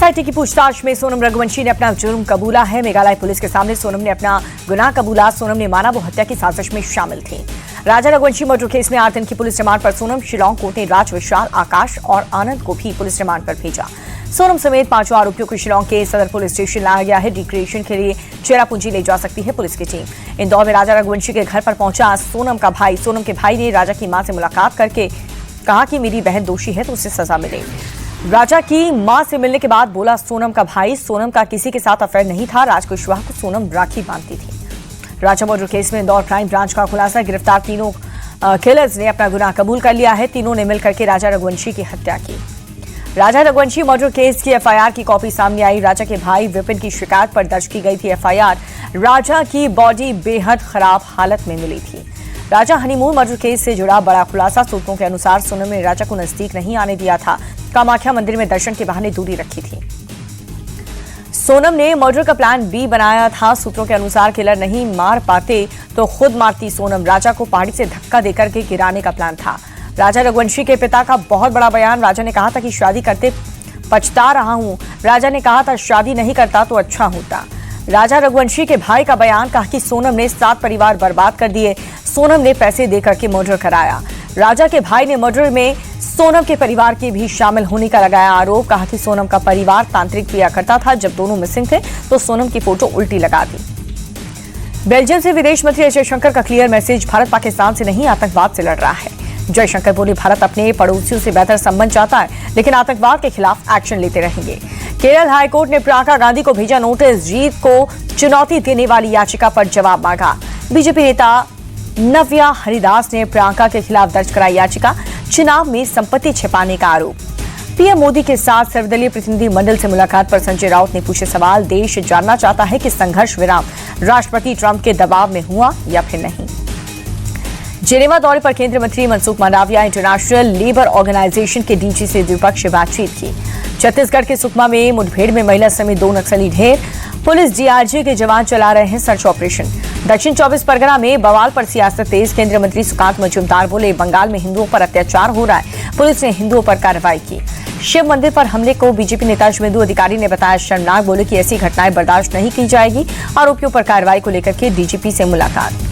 SIT की पूछताछ में सोनम रघुवंशी ने अपना जुर्म कबूला है। मेघालय पुलिस के सामने सोनम ने अपना गुनाह कबूला। सोनम ने माना वो हत्या की साजिश में शामिल थी। राजा रघुवंशी मर्डर केस में 8 दिन की पुलिस रिमांड पर सोनम, शिलांग कोर्ट ने राज, विशाल, आकाश और आनंद को भी पुलिस रिमांड पर भेजा। सोनम समेत 5 आरोपियों को शिलांग के सदर पुलिस स्टेशन लाया गया है। रिक्रिएशन के लिए चेरापूंजी ले जा सकती है पुलिस की टीम। इंदौर में राजा रघुवंशी के घर पर पहुंचा सोनम का भाई। सोनम के भाई ने राजा की मां से मुलाकात करके कहा कि मेरी बहन दोषी है तो उसे सजा मिले। राजा की मां से मिलने के बाद बोला सोनम का भाई, सोनम का किसी के साथ अफेयर नहीं था। राज कुशवाहा को सोनम राखी बांधती थी। राजा मर्डर केस में इंदौर क्राइम ब्रांच का खुलासा। गिरफ्तार तीनों किलर्स ने अपना गुनाह कबूल कर लिया है। तीनों ने मिलकर के राजा रघुवंशी की हत्या की। राजा रघुवंशी मर्डर केस की एफआईआर की कॉपी सामने आई। राजा के भाई विपिन की शिकायत पर दर्ज की गई थी एफआईआर। राजा की बॉडी बेहद खराब हालत में मिली थी। राजा हनीमून मर्डर केस से जुड़ा बड़ा खुलासा। सूत्रों के अनुसार सोनम ने राजा को नजदीक नहीं आने दिया था। कामाख्या मंदिर में दर्शन के बहाने दूरी रखी थी। सोनम ने मर्डर का प्लान बी बनाया था। सूत्रों के अनुसार किलर नहीं मार पाते तो खुद मारती सोनम। राजा को पहाड़ी से धक्का देकर के गिराने का प्लान था। राजा रघुवंशी के पिता का बहुत बड़ा बयान। राजा ने कहा था कि शादी करते पछता रहा हूं। राजा ने कहा था शादी नहीं करता तो अच्छा होता। राजा रघुवंशी के भाई का बयान। कहा कि सोनम ने 7 परिवार बर्बाद कर दिए। सोनम ने पैसे देकर के मर्डर कराया। राजा के भाई ने मर्डर में सोनम के परिवार के भी शामिल होने का लगाया आरोप। कहा कि सोनम का परिवार तांत्रिक क्रिया करता था। जब दोनों मिसिंग थे तो सोनम की फोटो उल्टी लगा दी। बेल्जियम से विदेश मंत्री एस जयशंकर का क्लियर मैसेज। भारत पाकिस्तान से नहीं आतंकवाद से लड़ रहा है। जयशंकर बोले भारत अपने पड़ोसियों से बेहतर संबंध चाहता है लेकिन आतंकवाद के खिलाफ एक्शन लेते रहेंगे। केरल हाईकोर्ट ने प्रियंका गांधी को भेजा नोटिस। जीत को चुनौती देने वाली याचिका पर जवाब मांगा। बीजेपी नेता नव्या हरिदास ने प्रियंका के खिलाफ दर्ज कराई याचिका। चुनाव में संपत्ति छिपाने का आरोप। पीएम मोदी के साथ सर्वदलीय प्रतिनिधि मंडल से मुलाकात पर संजय राउत ने पूछे सवाल। देश जानना चाहता है कि संघर्ष विराम राष्ट्रपति ट्रंप के दबाव में हुआ या फिर नहीं। जेनेवा दौरे पर केंद्रीय मंत्री Mansukh Mandaviya international labour organisation के डीजी से द्विपक्षीय बातचीत की। छत्तीसगढ़ के सुकमा में मुठभेड़ में महिला समेत 2 नक्सली ढेर। पुलिस डीआरजी के जवान चला रहे हैं सर्च ऑपरेशन। दक्षिण 24 परगना में बवाल पर सियासत तेज। केंद्रीय मंत्री सुकांत मजूमदार बोले बंगाल में हिंदुओं पर अत्याचार हो रहा है। पुलिस ने हिंदुओं पर कार्रवाई की। शिव मंदिर पर हमले को बीजेपी नेता शुभेंदु अधिकारी ने बताया शर्मनाक। बोले कि ऐसी घटनाएं बर्दाश्त नहीं की जाएगी। आरोपियों पर कार्रवाई को लेकर के डीजीपी से मुलाकात।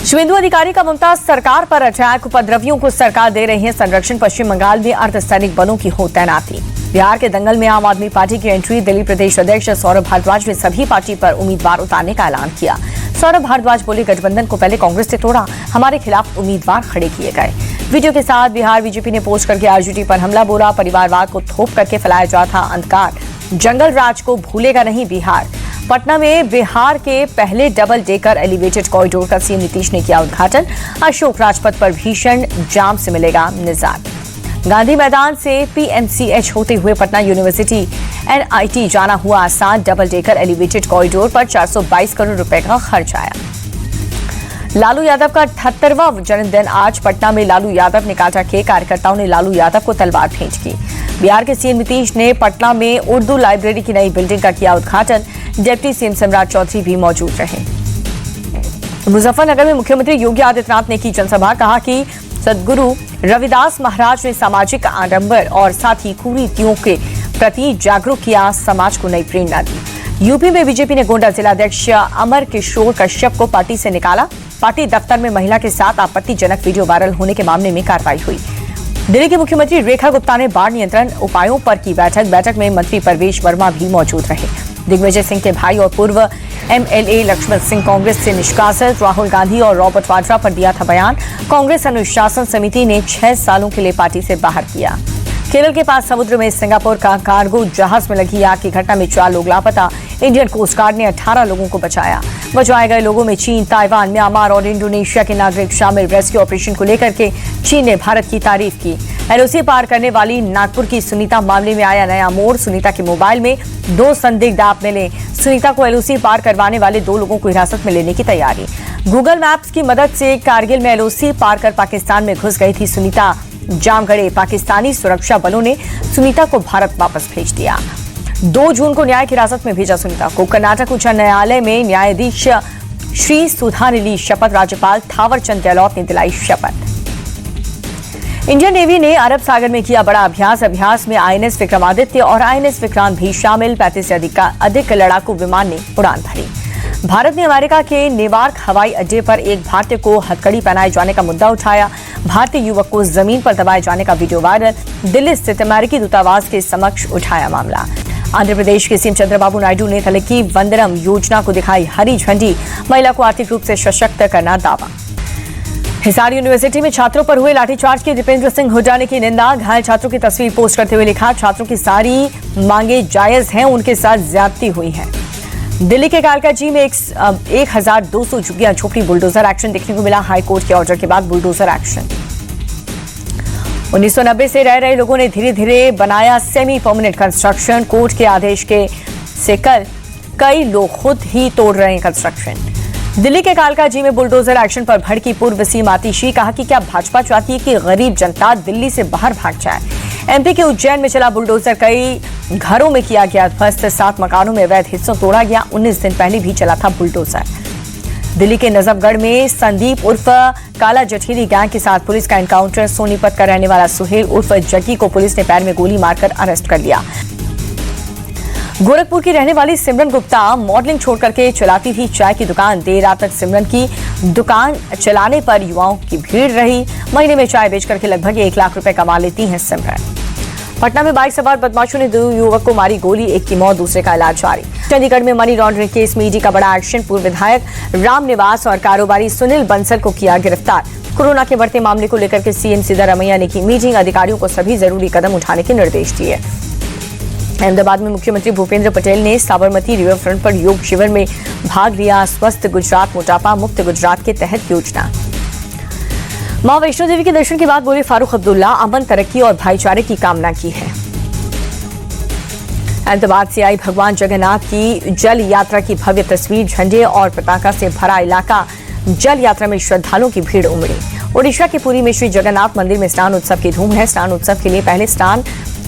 शुभेंदु अधिकारी का ममता सरकार पर अटैक। उपद्रवियों को सरकार दे रही है संरक्षण। पश्चिम बंगाल में अर्धसैनिक बलों की हो तैनाती। बिहार के दंगल में आम आदमी पार्टी की एंट्री। दिल्ली प्रदेश अध्यक्ष सौरभ भारद्वाज ने सभी पार्टी पर उम्मीदवार उतारने का ऐलान किया। सौरभ भारद्वाज बोले गठबंधन को पहले कांग्रेस से तोड़ा, हमारे खिलाफ उम्मीदवार खड़े किए गए। वीडियो के साथ बिहार बीजेपी ने पोस्ट करके आरजेडी पर हमला बोला। परिवारवाद को थोप करके फैलाया जा था अंधकार। जंगल राज को भूलेगा नहीं बिहार। पटना में बिहार के पहले डबल डेकर एलिवेटेड कॉरिडोर का सीएम नीतीश ने किया उद्घाटन। अशोक राजपथ पर भीषण जाम से मिलेगा निजात। गांधी मैदान से पीएमसीएच होते हुए पटना यूनिवर्सिटी एनआईटी जाना हुआ आसान। डबल डेकर एलिवेटेड कॉरिडोर पर 422 करोड़ रुपए का खर्च आया। लालू यादव का 78वां जन्मदिन आज। पटना में लालू यादव ने काटा केक। कार्यकर्ताओं ने लालू यादव को तलवार भेंट की। बिहार के सीएम नीतीश ने पटना में उर्दू लाइब्रेरी की नई बिल्डिंग का किया उद्घाटन। डिप्टी सीएम सम्राट चौधरी भी मौजूद रहे। मुजफ्फरनगर में मुख्यमंत्री योगी आदित्यनाथ ने की जनसभा। कहा कि सदगुरु रविदास महाराज ने सामाजिक आडंबर और साथ ही कुरीतियों के प्रति जागरूक किया। समाज को नई प्रेरणा दी। यूपी में बीजेपी ने गोंडा जिलाध्यक्ष अमर किशोर कश्यप को पार्टी से निकाला। पार्टी दफ्तर में महिला के साथ आपत्तिजनक वीडियो वायरल होने के मामले में कार्रवाई हुई। दिल्ली की मुख्यमंत्री रेखा गुप्ता ने बाढ़ नियंत्रण उपायों पर की बैठक में मंत्री परवेश वर्मा भी मौजूद रहे। दिग्विजय सिंह के भाई और पूर्व एमएलए लक्ष्मण सिंह कांग्रेस से निष्कासित। राहुल गांधी और रॉबर्ट वाड्रा पर दिया था बयान। कांग्रेस अनुशासन समिति ने 6 सालों के लिए पार्टी से बाहर किया। केरल के पास समुद्र में सिंगापुर का कार्गो जहाज में लगी आग की घटना में 4 लोग लापता। इंडियन कोस्ट गार्ड ने 18 लोगों को बचाया। बचाए गए लोगों में चीन, ताइवान, म्यांमार और इंडोनेशिया के नागरिक शामिल। रेस्क्यू ऑपरेशन को लेकर के चीन ने भारत की तारीफ की। एलओसी पार करने वाली नागपुर की सुनीता मामले में आया नया मोड़। सुनीता के मोबाइल में 2 संदिग्ध ऐप मिले। सुनीता को एलओसी पार करवाने वाले 2 लोगों को हिरासत में लेने की तैयारी। गूगल मैप्स की मदद से कारगिल में एलओसी पार कर पाकिस्तान में घुस गई थी सुनीता। जामगढ़े पाकिस्तानी सुरक्षा बलों ने सुनीता को भारत वापस भेज दिया। 2 जून को न्यायिक हिरासत में भेजा सुनीता को। कर्नाटक उच्च न्यायालय में न्यायाधीश श्री सुधा ने ली शपथ। राज्यपाल थावरचंद गहलोत ने दिलाई शपथ। इंडियन नेवी ने अरब सागर में किया बड़ा अभ्यास में आईएनएस विक्रमादित्य और आईएनएस विक्रांत भी शामिल। 35 से अधिक लड़ाकू विमान ने उड़ान भरी। भारत ने अमेरिका के नेवार्क हवाई अड्डे पर एक भारतीय को हथकड़ी पहनाए जाने का मुद्दा उठाया। भारतीय युवक को जमीन पर दबाए जाने का वीडियो वायरल। दिल्ली स्थित अमेरिकी दूतावास के समक्ष उठाया मामला। आंध्र प्रदेश के सीएम चंद्रबाबू नायडू ने तलकी वंदनम योजना को दिखाई हरी झंडी। महिला को आर्थिक रूप से सशक्त करना दावा। हिसार यूनिवर्सिटी में छात्रों पर हुए लाठीचार्ज की दीपेंद्र सिंह हुड्डा ने की निंदा। घायल छात्रों की तस्वीर पोस्ट करते हुए लिखा, छात्रों की सारी मांगे जायज हैं, उनके साथ ज्यादती हुई है। दिल्ली के कालकाजी में 1200 झुग्गियां झोपड़ी बुलडोजर एक्शन देखने को मिला। हाईकोर्ट के ऑर्डर के बाद बुलडोजर एक्शन। 1990 से रह रहे लोगों ने धीरे धीरे बनाया सेमी परमानेंट कंस्ट्रक्शन। कोर्ट के आदेश से कई लोग खुद ही तोड़ रहे हैं कंस्ट्रक्शन। दिल्ली के कालकाजी में बुलडोजर एक्शन पर भड़की पूर्व सीएम आतिशी। कहा कि क्या भाजपा चाहती है कि गरीब जनता दिल्ली से बाहर भाग जाए। एमपी के उज्जैन में चला बुलडोजर, कई घरों में किया गया ध्वस्त। 7 मकानों में अवैध हिस्सों तोड़ा गया। 19 दिन पहले भी चला था बुलडोजर। दिल्ली के नजफगढ़ में संदीप उर्फ काला जठीरी गैंग के साथ पुलिस का एनकाउंटर। सोनीपत का रहने वाला सुहेल उर्फ जग्गी को पुलिस ने पैर में गोली मारकर अरेस्ट कर लिया। गोरखपुर की रहने वाली सिमरन गुप्ता मॉडलिंग छोड़ करके चलाती थी चाय की दुकान। देर रात तक सिमरन की दुकान चलाने पर युवाओं की भीड़ रही। महीने में चाय बेच करके लगभग 1 लाख रुपए कमा लेती हैं सिमरन। पटना में बाइक सवार बदमाशों ने 2 युवक को मारी गोली, एक की मौत, दूसरे का इलाज जारी। चंडीगढ़ में मनी लॉन्ड्रिंग केस में ईडी का बड़ा एक्शन। पूर्व विधायक राम निवास और कारोबारी सुनील बंसल को किया गिरफ्तार। कोरोना के बढ़ते मामले को लेकर के सीएम सिद्धारमैया ने की मीटिंग। अधिकारियों को सभी जरूरी कदम उठाने के निर्देश दिए। अहमदाबाद में मुख्यमंत्री भूपेंद्र पटेल ने साबरमती रिवर फ्रंट पर योग शिविर में भाग लिया। स्वस्थ गुजरात मोटापा मुक्त गुजरात के तहत योजना। मां वैष्णो देवी के दर्शन के बाद बोले फारूक अब्दुल्ला, अमन, तरक्की और भाईचारे की कामना की है। अहमदाबाद से आई भगवान जगन्नाथ की जल यात्रा की भव्य तस्वीर। झंडे और पताका से भरा इलाका। जल यात्रा में श्रद्धालुओं की भीड़ उमड़ी। ओडिशा के पुरी में श्री जगन्नाथ मंदिर में स्नान उत्सव की धूम है। स्नान उत्सव के लिए पहले स्नान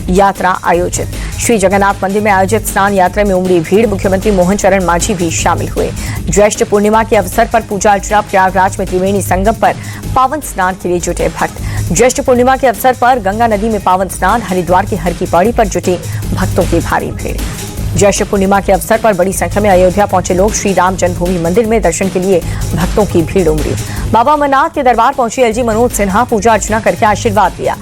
यात्रा आयोजित। श्री जगन्नाथ मंदिर में आयोजित स्नान यात्रा में उमड़ी भीड़। मुख्यमंत्री मोहन चरण मांझी भी शामिल हुए। ज्येष्ठ पूर्णिमा के अवसर पर पूजा अर्चना। प्रयागराज में त्रिवेणी संगम पर पावन स्नान के लिए जुटे भक्त। ज्येष्ठ पूर्णिमा के अवसर पर गंगा नदी में पावन स्नान। हरिद्वार की हर की पौड़ी पर जुटे भक्तों की भारी भीड़। ज्येष्ठ पूर्णिमा के अवसर पर बड़ी संख्या में अयोध्या पहुंचे लोग। श्री राम जन्मभूमि मंदिर में दर्शन के लिए भक्तों की भीड़ उमड़ी। बाबा अमरनाथ के दरबार पहुंचे एलजी मनोज सिन्हा। पूजा अर्चना करके आशीर्वाद लिया।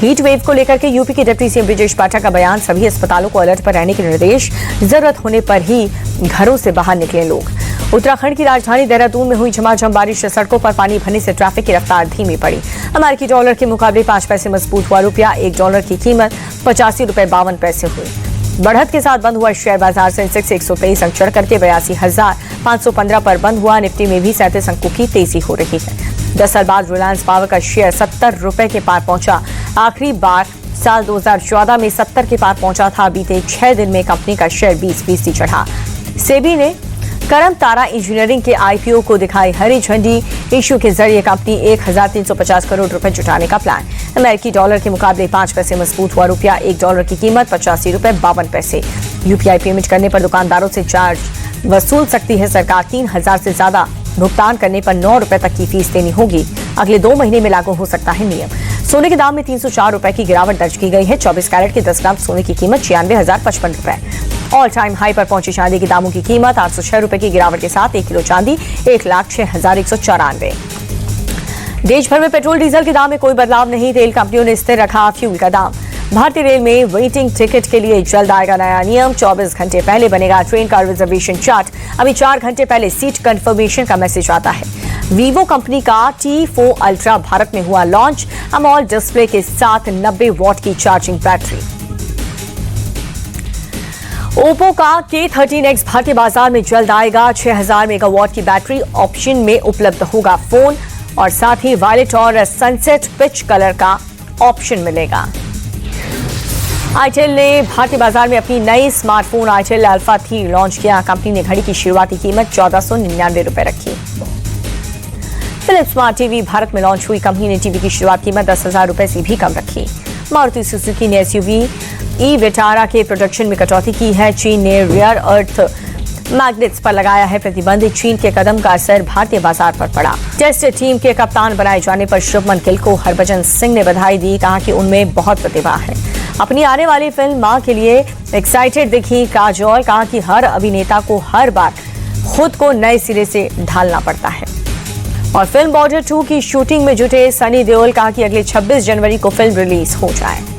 हीट वेव को लेकर के यूपी के डिप्टी सीएम ब्रिजेश पाठक का बयान। सभी अस्पतालों को अलर्ट पर रहने के निर्देश। जरूरत होने पर ही घरों से बाहर निकले लोग। उत्तराखंड की राजधानी देहरादून में हुई झमाझम बारिश से सड़कों पर पानी भरने से ट्रैफिक की रफ्तार धीमी पड़ी। अमेरिकी डॉलर के मुकाबले 5 पैसे मजबूत हुआ रुपया। $1 की कीमत 85 रुपए 52 पैसे हुई। बढ़त के साथ बंद हुआ शेयर बाजार। सेंसेक्स 123 अंक चढ़ करके 82,515 पर बंद हुआ। निफ्टी में भी 37 अंकों की तेजी हो रही है। 10 साल बाद रिलायंस पावर का शेयर 70 रुपए के पार पहुंचा। आखिरी बार साल 2014 में 70 के पार पहुंचा था। बीते 6 दिन में कंपनी का शेयर 20% चढ़ा। सेबी ने करम तारा इंजीनियरिंग के आईपीओ को दिखाई हरी झंडी। इश्यू के जरिए कंपनी 1350 करोड़ रुपए जुटाने का प्लान। अमेरिकी डॉलर के मुकाबले 5 पैसे मजबूत हुआ रुपया। $1 की कीमत 85 रुपए 52 पैसे। यूपीआई पेमेंट करने पर दुकानदारों से चार्ज वसूल सकती है सरकार। 3000 से ज्यादा भुगतान करने पर 9 रुपए तक की फीस देनी होगी। अगले 2 महीने में लागू हो सकता है नियम। सोने के दाम में 304 रुपए की गिरावट दर्ज की गई है। 24 कैरेट के 10 ग्राम सोने की कीमत 96,055 रुपए। ऑल टाइम हाई पर पहुंची चांदी के दामों की कीमत 806 रुपए की गिरावट के साथ 1 किलो चांदी 1,06,194। देश भर में पेट्रोल डीजल के दाम में कोई बदलाव नहीं। तेल कंपनियों ने स्थिर रखा फ्यूल का दाम। भारतीय रेल में वेटिंग टिकट के लिए जल्द आएगा नया नियम। 24 घंटे पहले बनेगा ट्रेन का रिजर्वेशन चार्ट। अभी 4 घंटे पहले सीट कंफर्मेशन का मैसेज आता है। वीवो कंपनी का T4 अल्ट्रा भारत में हुआ लॉन्च। अमोलेड डिस्प्ले के साथ 90 वॉट की चार्जिंग बैटरी। ओप्पो का K13X भारतीय बाजार में जल्द आएगा। 6000 मेगावाट की बैटरी ऑप्शन में उपलब्ध होगा फोन और साथ ही वायलेट और सनसेट पिच कलर का ऑप्शन मिलेगा। आईटेल ने भारतीय बाजार में अपनी नई स्मार्टफोन आईटेल अल्फा 3 लॉन्च किया। कंपनी ने घड़ी की शुरुआती कीमत 1499 रुपए रखी। फिलिप्स स्मार्ट टीवी भारत में लॉन्च हुई। कंपनी ने टीवी की शुरुआत कीमत 10,000 रुपए से भी कम रखी। मारुति सुजुकी ने एसयूवी ई विटारा के प्रोडक्शन में कटौती की है। चीन ने रेयर अर्थ मैग्नेट्स पर लगाया है प्रतिबंध। चीन के कदम का असर भारतीय बाजार पर पड़ा। टेस्ट टीम के कप्तान बनाए जाने पर शुभमन गिल को हरभजन सिंह ने बधाई दी। कहा कि उनमें बहुत प्रतिभा है। अपनी आने वाली फिल्म मां के लिए एक्साइटेड दिखी काजोल। कहा कि हर अभिनेता को हर बार खुद को नए सिरे से ढालना पड़ता है। और फिल्म बॉर्डर 2 की शूटिंग में जुटे सनी देओल। कहा कि अगले 26 जनवरी को फिल्म रिलीज हो जाए।